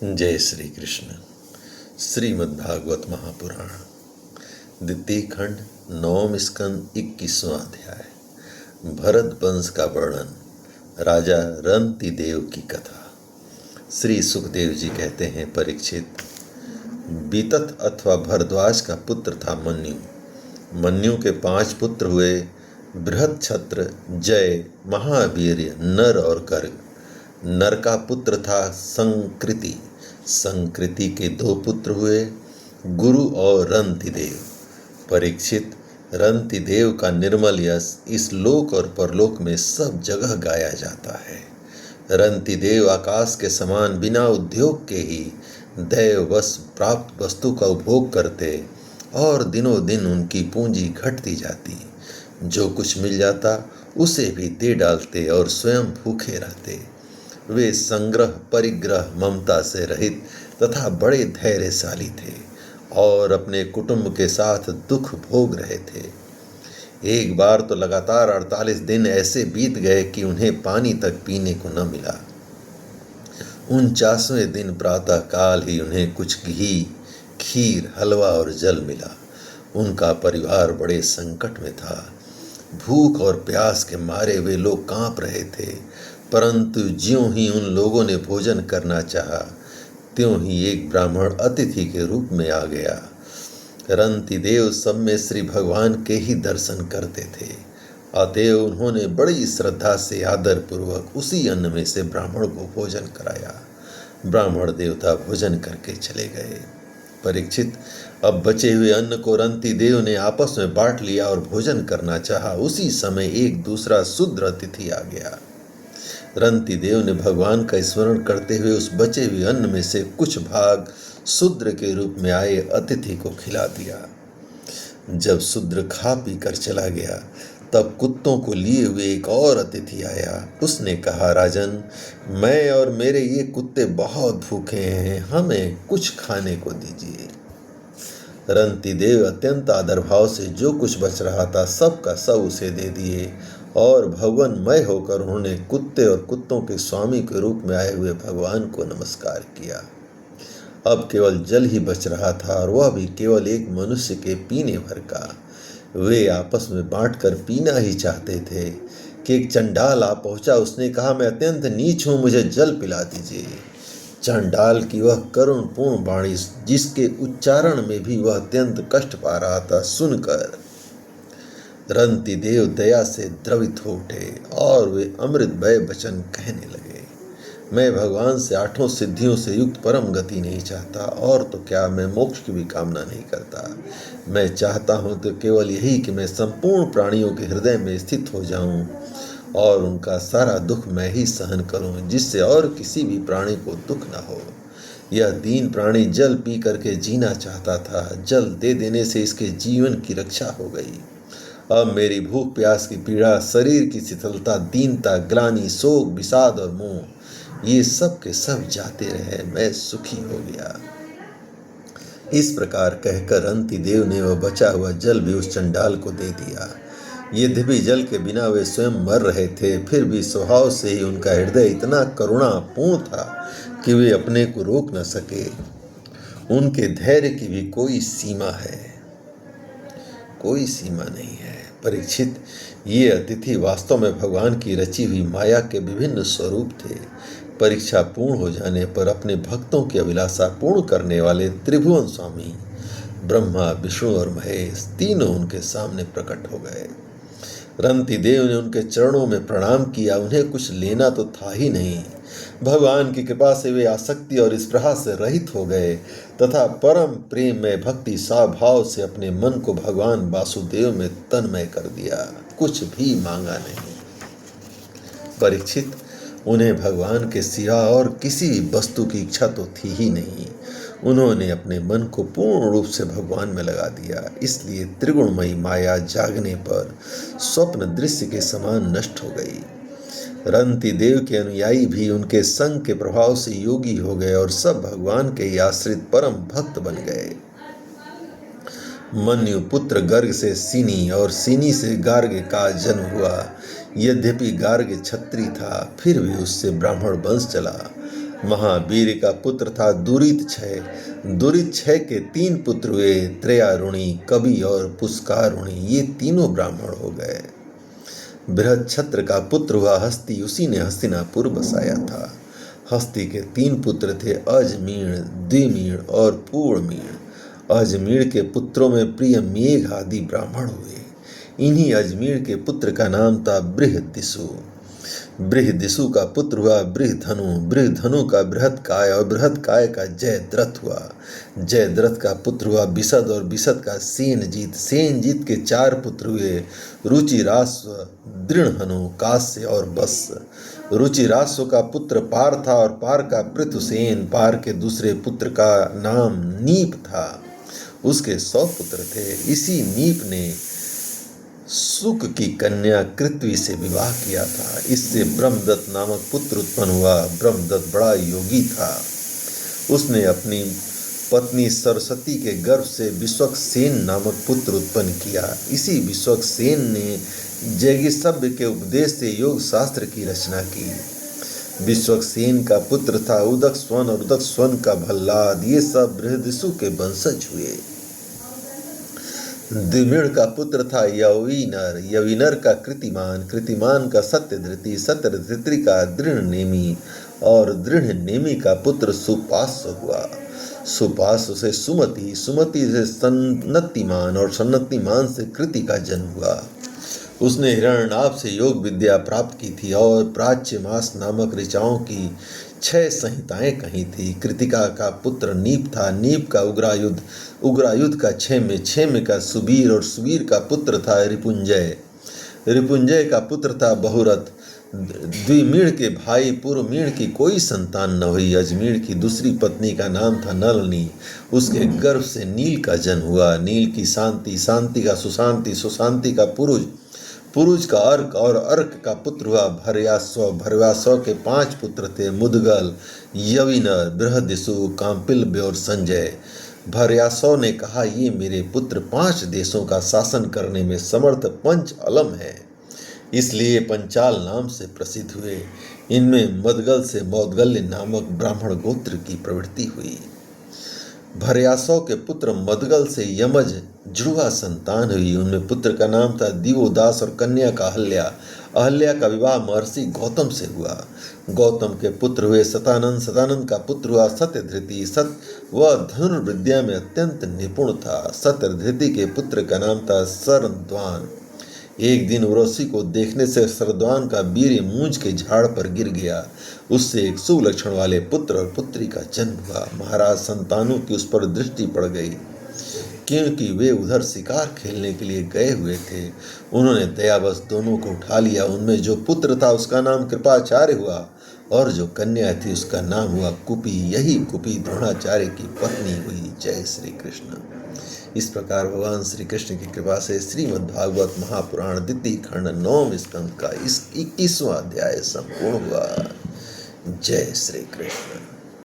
जय श्री कृष्ण। श्रीमद्भागवत महापुराण द्वितीय खंड 9वें स्कंद 21वां अध्याय। भरत वंश का वर्णन। राजा रंतिदेव की कथा। श्री सुखदेव जी कहते हैं, परीक्षित, बीतत अथवा भरद्वाज का पुत्र था मन्यु। मन्यु के 5 पुत्र हुए, बृहत्छत्र, जय, महावीर्य, नर और गर्ग। नर का पुत्र था संकृति। संकृति के 2 पुत्र हुए, गुरु और रंतिदेव। परीक्षित, रंतिदेव का निर्मल यश इस लोक और परलोक में सब जगह गाया जाता है। रंतिदेव आकाश के समान बिना उद्योग के ही दैववश प्राप्त वस्तु का उपभोग करते और दिनों दिन उनकी पूंजी घटती जाती। जो कुछ मिल जाता उसे भी दे डालते और स्वयं भूखे रहते। वे संग्रह, परिग्रह, ममता से रहित तथा बड़े धैर्यशाली थे और अपने कुटुंब के साथ दुख भोग रहे थे। एक बार तो लगातार 48 दिन ऐसे बीत गए कि उन्हें पानी तक पीने को न मिला। 49वें दिन प्रातः काल ही उन्हें कुछ घी, खीर, हलवा और जल मिला। उनका परिवार बड़े संकट में था। भूख और प्यास के मारे वे लोग कांप रहे थे, परंतु ज्यों ही उन लोगों ने भोजन करना चाहा, त्यों ही एक ब्राह्मण अतिथि के रूप में आ गया। रंतिदेव सब में श्री भगवान के ही दर्शन करते थे, अतएव उन्होंने बड़ी श्रद्धा से आदर पूर्वक उसी अन्न में से ब्राह्मण को भोजन कराया। ब्राह्मण देवता भोजन करके चले गए। परीक्षित, अब बचे हुए अन्न को रंतिदेव ने आपस में बांट लिया और भोजन करना चाहा। उसी समय एक दूसरा शूद्र अतिथि आ गया। रंतिदेव ने भगवान का स्मरण करते हुए उस बचे हुए अन्न में से कुछ भाग शूद्र के रूप में आए अतिथि को खिला दिया। जब शूद्र खा पी कर चला गया, तब कुत्तों को लिए हुए एक और अतिथि आया। उसने कहा, राजन, मैं और मेरे ये कुत्ते बहुत भूखे हैं, हमें कुछ खाने को दीजिए। रंतिदेव अत्यंत आदर भाव से जो कुछ बच रहा था सब का सब उसे दे दिए और भगवानमय होकर उन्होंने कुत्ते और कुत्तों के स्वामी के रूप में आए हुए भगवान को नमस्कार किया। अब केवल जल ही बच रहा था और वह भी केवल एक मनुष्य के पीने भर का। वे आपस में बांटकर पीना ही चाहते थे कि एक चंडाल आ पहुंचा। उसने कहा, मैं अत्यंत नीच हूं, मुझे जल पिला दीजिए। चंडाल की वह करुणपूर्ण वाणी, जिसके उच्चारण में भी वह अत्यंत कष्ट पा रहा था, सुनकर रंतिदेव दया से द्रवित हो उठे और वे अमृतमय वचन कहने लगे। मैं भगवान से 8 सिद्धियों से युक्त परम गति नहीं चाहता, और तो क्या, मैं मोक्ष की भी कामना नहीं करता। मैं चाहता हूँ तो केवल यही कि मैं संपूर्ण प्राणियों के हृदय में स्थित हो जाऊं और उनका सारा दुख मैं ही सहन करूं, जिससे और किसी भी प्राणी को दुख न हो। यह दीन प्राणी जल पी करके जीना चाहता था। जल दे देने से इसके जीवन की रक्षा हो गई। अब मेरी भूख प्यास की पीड़ा, शरीर की शिथिलता, दीनता, ग्लानि, शोक, विषाद और मोह, ये सब के सब जाते रहे। मैं सुखी हो गया। इस प्रकार कहकर रंतिदेव ने वह बचा हुआ जल भी उस चंडाल को दे दिया। यद्यपि जल के बिना वे स्वयं मर रहे थे, फिर भी स्वभाव से ही उनका हृदय इतना करुणापूर्ण था कि वे अपने को रोक न सके। उनके धैर्य की भी कोई सीमा है, कोई सीमा नहीं है। परीक्षित, ये अतिथि वास्तव में भगवान की रची हुई माया के विभिन्न स्वरूप थे। परीक्षा पूर्ण हो जाने पर अपने भक्तों की अभिलाषा पूर्ण करने वाले त्रिभुवन स्वामी ब्रह्मा, विष्णु और महेश तीनों उनके सामने प्रकट हो गए। रंतिदेव ने उनके चरणों में प्रणाम किया। उन्हें कुछ लेना तो था ही नहीं। भगवान की कृपा से वे आसक्ति और स्पृहा से रहित हो गए तथा परम प्रेम में भक्ति भाव से अपने मन को भगवान वासुदेव में तन्मय कर दिया। कुछ भी मांगा नहीं। परीक्षित, उन्हें भगवान के सिवा और किसी वस्तु की इच्छा तो थी ही नहीं। उन्होंने अपने मन को पूर्ण रूप से भगवान में लगा दिया। इसलिए त्रिगुणमयी माया जागने पर स्वप्न दृश्य के समान नष्ट हो गई। रंतिदेव के अनुयायी भी उनके संग के प्रभाव से योगी हो गए और सब भगवान के ही आश्रित परम भक्त बन गए। मन्यु पुत्र गर्ग से सिनी और सिनी से गार्ग का जन्म हुआ। यद्यपि गार्ग क्षत्रिय था, फिर भी उससे ब्राह्मण वंश चला। महावीर का पुत्र था दुरित क्षय के 3 पुत्र हुए, त्रयारुणी, कवि और पुष्कारुणी, ये तीनों ब्राह्मण हो गए। बृहच्छत्र का पुत्र हुआ हस्ती, उसी ने हस्तिनापुर बसाया था। हस्ती के 3 पुत्र थे, अजमीण, द्विमीण और पूर्णमीण। अजमीण के पुत्रों में प्रिय मेघ आदि ब्राह्मण हुए। इन्हीं अजमीण के पुत्र का नाम था बृहदिसु। बृहदिसु का पुत्र हुआ बृहधनु, बृहधनु का बृहत्काय और बृहत्काय का जयद्रथ हुआ। जयद्रथ का पुत्र हुआ बिसद और बिसद का सेनजीत। सेनजीत के 4 पुत्र हुए, रुचिराश्व, दृढ़हनु, कास्य और बस। रुचिराश्व का पुत्र पार था और पार का पृथुसेन। पार के दूसरे पुत्र का नाम नीप था, उसके 100 पुत्र थे। इसी नीप ने सुक की कन्या कृत्वी से विवाह किया था। इससे ब्रह्मदत्त नामक पुत्र उत्पन्न हुआ। ब्रह्मदत्त बड़ा योगी था। उसने अपनी पत्नी सरस्वती के गर्भ से विश्वक्सेन नामक पुत्र उत्पन्न किया। इसी विश्वक्सेन ने जैगिसभ्य के उपदेश से योग शास्त्र की रचना की। विश्वक्सेन का पुत्र था उदकस्वन और उदकस्वन का भल्लाद। ये सब बृहदिसु के वंशज हुए। द्विमीण का पुत्र था यविनर, यविनर का कृतिमान, कृतिमान का सत्यधृति, सत्यधृति का दृढ़नेमी और दृढ़नेमी का पुत्र सुपार्श्व हुआ। सुपार्श्व से सुमति, सुमति से सन्नतिमान और सन्नतिमान से कृति का जन्म हुआ। उसने हिरण्यनाभ से योग विद्या प्राप्त की थी और प्राच्य मास नामक ऋचाओं की 6 संहिताएं कही थी। कृतिका का पुत्र नीप था। नीप का उग्रायुध, उग्रायुध का क्षेम का सुबीर और सुबीर का पुत्र था रिपुंजय। रिपुंजय का पुत्र था बहुरथ। द्विमीण के भाई पूर्वमीण की कोई संतान न हुई। अजमीण की दूसरी पत्नी का नाम था नलनी। उसके गर्भ से नील का जन्म हुआ। नील की शांति, शांति का सुशांति, सुशांति का पुरुष, पुरुष का अर्क और अर्क का पुत्र हुआ भर्यास्व। भर्यास्व के 5 पुत्र थे, मुदगल, यविनर, बृहदिसु, काम्पिल्य और संजय। भर्यास्व ने कहा, ये मेरे पुत्र 5 देशों का शासन करने में समर्थ पंच अलम है, इसलिए पंचाल नाम से प्रसिद्ध हुए। इनमें मदगल से मौदगल्य नामक ब्राह्मण गोत्र की प्रवृत्ति हुई। भर्यासव के पुत्र मदगल से यमज जुड़वा संतान हुई। उनमें पुत्र का नाम था दिवोदास और कन्या का अहल्या। अहल्या का विवाह महर्षि गौतम से हुआ। गौतम के पुत्र हुए सतानंद, सतानंद का पुत्र हुआ सत्यधृति। वह धनुर्विद्या में अत्यंत निपुण था। सत्यधृति के पुत्र का नाम था शरद्वान। एक दिन उर्वशी को देखने से शरद्वान का वीर्य मूंज के झाड़ पर गिर गया। उससे एक शुभ लक्षण वाले पुत्र और पुत्री का जन्म हुआ। महाराज संतानु की उस पर दृष्टि पड़ गई, क्योंकि वे उधर शिकार खेलने के लिए गए हुए थे। उन्होंने दयावश दोनों को उठा लिया। उनमें जो पुत्र था उसका नाम कृपाचार्य हुआ और जो कन्या थी उसका नाम हुआ कुपी। यही कुपी द्रोणाचार्य की पत्नी हुई। जय श्री कृष्ण। इस प्रकार भगवान श्री कृष्ण की कृपा से श्रीमद् भागवत महापुराण द्वितीय खंड 9वें स्कंद का 21वां अध्याय संपूर्ण हुआ। जय श्री कृष्ण।